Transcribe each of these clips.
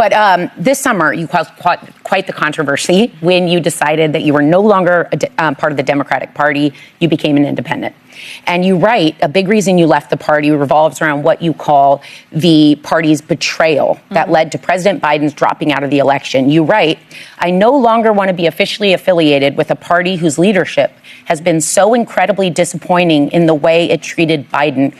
But this summer, you caused quite the controversy when you decided that you were no longer part of the Democratic Party. You became an independent. And you write, a big reason you left the party revolves around what you call the party's betrayal that led to President Biden's dropping out of the election. You write, I no longer want to be officially affiliated with a party whose leadership has been so incredibly disappointing in the way it treated Biden.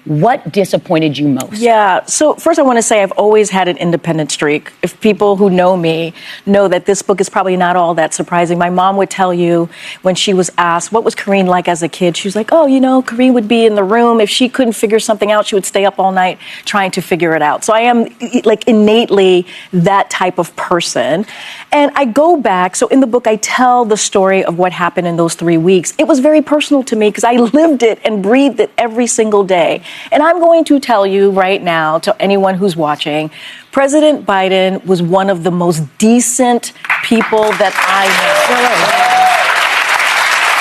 What disappointed you most? Yeah, so first I want to say I've always had an independent streak. If people who know me know that this book is probably not all that surprising. My mom would tell you when she was asked, what was Karine like as a kid? She was like, oh, you know, Karine would be in the room. If she couldn't figure something out, she would stay up all night trying to figure it out. So I am like innately that type of person. And I go back, so in the book I tell the story of what happened in those 3 weeks. It was very personal to me because I lived it and breathed it every single day. And I'm going to tell you right now, to anyone who's watching, President Biden was one of the most decent people that I know.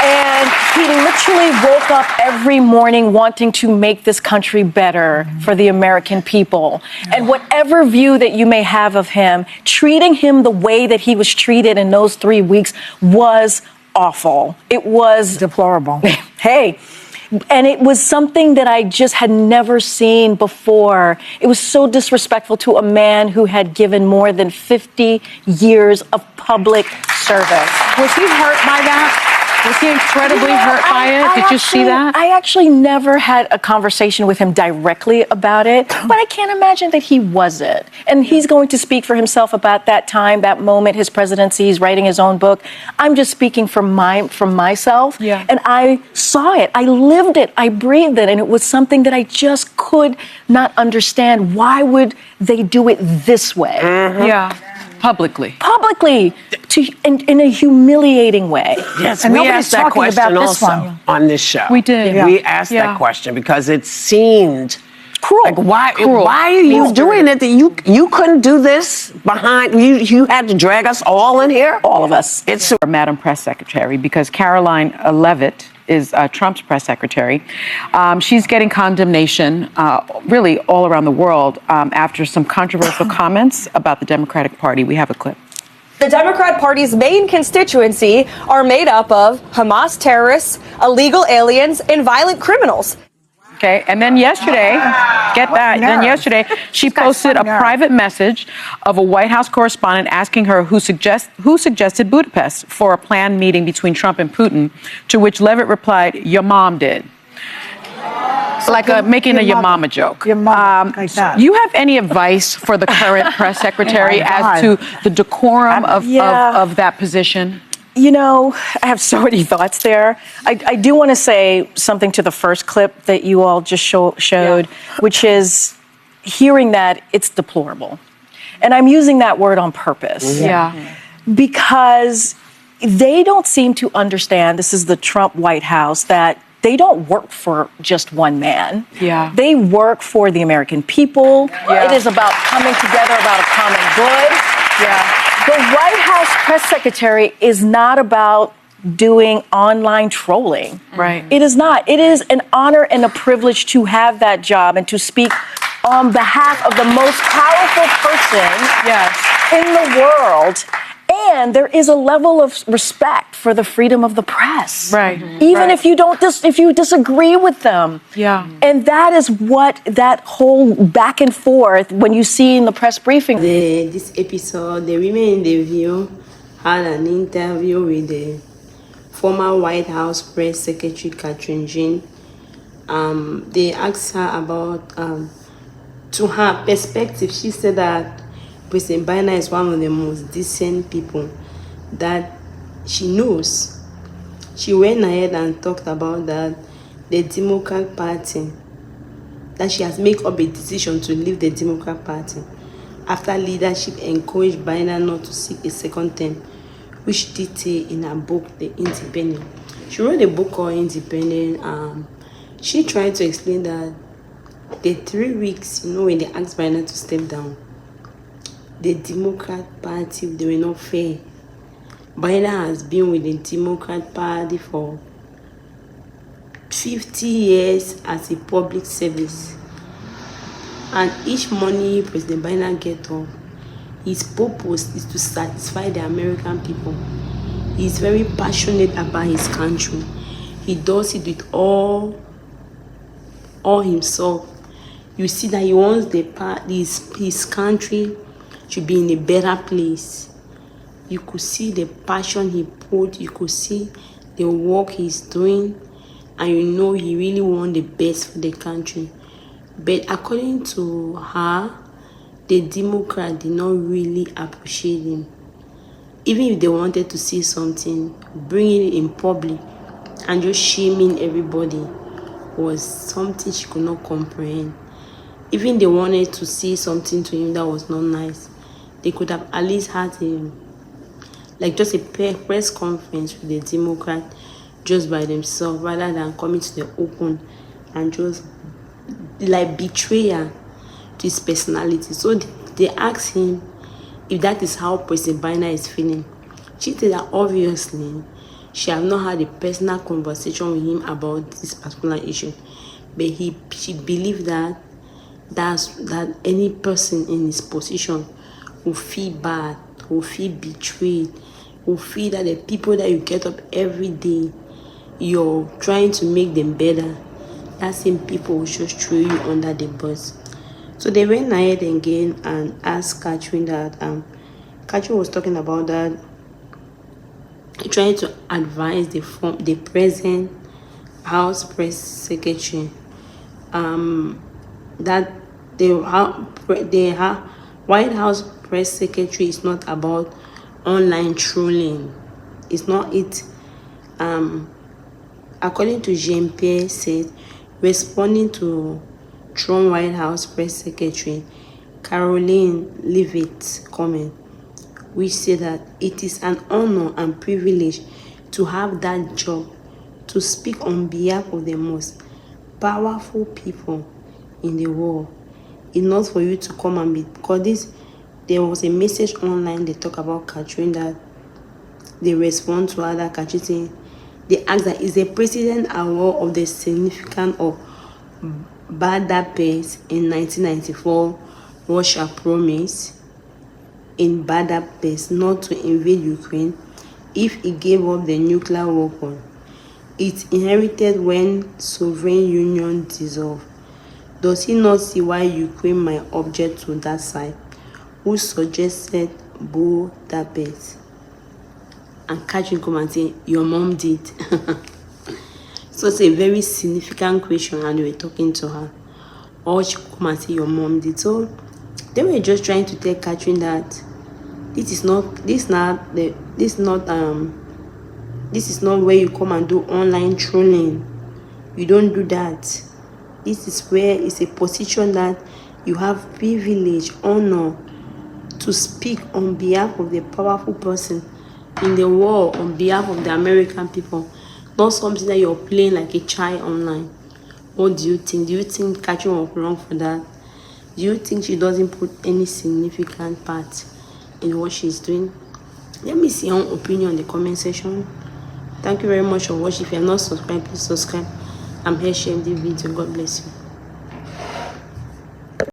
And he literally woke up every morning wanting to make this country better for the American people. And whatever view that you may have of him, treating him the way that he was treated in those 3 weeks was awful. It was deplorable. Hey. And it was something that I just had never seen before. It was so disrespectful to a man who had given more than 50 years of public service. Was he hurt by that? Was he incredibly hurt by it? Did you see that? I actually never had a conversation with him directly about it, but I can't imagine that he wasn't. And he's going to speak for himself about that time, that moment, his presidency. He's writing his own book. I'm just speaking from myself. Yeah. And I saw it. I lived it. I breathed it. And it was something that I just could not understand. Why would they do it this way? Yeah. Publicly, in a humiliating way. Yes, and we nobody's asked that talking question about this also one. on this show. We did. Yeah. We asked that question because it seemed cruel. Like why Cruel. are you doing it? That you couldn't do this behind you? You had to drag us all in here. All of us. It's Madam Press Secretary because Karoline Leavitt is Trump's press secretary. She's getting condemnation really all around the world after some controversial comments about the Democratic Party. We have a clip. The Democrat Party's main constituency are made up of Hamas terrorists, illegal aliens, and violent criminals. Okay, and then yesterday, get that, then yesterday, she posted a private message of a White House correspondent asking her who suggested Budapest for a planned meeting between Trump and Putin, to which Leavitt replied, your mom did. Like making a your mama joke. Your mama, like that. You have any advice for the current press secretary as to the decorum of that position? You know, I have so many thoughts there. I do want to say something to the first clip that you all just showed, which is hearing that it's deplorable. And I'm using that word on purpose. Yeah. Because they don't seem to understand, this is the Trump White House, that they don't work for just one man. Yeah. They work for the American people. Yeah. It is about coming together about a common good. Yeah. The White House press secretary is not about doing online trolling. Right. It is not. It is an honor and a privilege to have that job and to speak on behalf of the most powerful person in the world. And there is a level of respect for the freedom of the press. Right. Even if you don't, if you disagree with them. Yeah. And that is what that whole back and forth when you see in the press briefing. This episode, the women in the view had an interview with the former White House press secretary Karine Jean. They asked her about, to her perspective, she said that President Biden is one of the most decent people that she knows. She went ahead and talked about that the Democrat Party, that she has made up a decision to leave the Democrat Party after leadership encouraged Biden not to seek a second term, which detailed in her book, The Independent. She wrote a book called Independent. She tried to explain that the 3 weeks, when they asked Biden to step down, the Democrat Party, they were not fair. Biden has been with the Democrat Party for 50 years as a public service. And each money President Biden gets off, His purpose is to satisfy the American people. He's very passionate about his country. He does it with all himself. You see that he wants his country to be in a better place. You could see the passion he put. You could see the work he's doing. And you know he really wants the best for the country. But according to her, the Democrats did not really appreciate him. Even if they wanted to see something, bringing it in public and just shaming everybody was something she could not comprehend. Even they wanted to see something to him that was not nice, they could have at least had just a press conference with the Democrat just by themselves, rather than coming to the open and just betray her to his personality. So they asked him if that is how President Biden is feeling. She said that obviously she have not had a personal conversation with him about this particular issue, but she believed that any person in his position will feel bad, will feel betrayed, will feel that the people that you get up every day, you're trying to make them better, that same people will just throw you under the bus. So they went ahead again and asked Katrin that Katrin was talking about that, trying to advise the present House Press Secretary that the White House Press Secretary is not about online trolling. It's not it. According to Jean-Pierre said, responding to Trump White House Press Secretary Karoline Leavitt's comment, which said that it is an honor and privilege to have that job, to speak on behalf of the most powerful people in the world. It's not for you to come and be, because there was a message online, they talk about Katrin, that they respond to other Katrin saying, they ask that is the president aware of the significance of Budapest in 1994 Russia promised in Budapest not to invade Ukraine if it gave up the nuclear weapon it inherited when Soviet Union dissolved. Does he not see why Ukraine might object to that side? Who suggested Budapest? And Katrin come and say, your mom did. So it's a very significant question, and we were talking to her. Or she come and say, your mom did. So they were just trying to tell Katrin that this is not where you come and do online trolling. You don't do that. This is where it's a position that you have privilege, honor to speak on behalf of the powerful person in the world, on behalf of the American people. Not something that you're playing like a child online. What do you think? Do you think Katrin was wrong for that? Do you think she doesn't put any significant part in what she's doing? Let me see your own opinion in the comment section. Thank you very much for watching. If you have not subscribed, please subscribe. I'm here sharing this video. God bless you.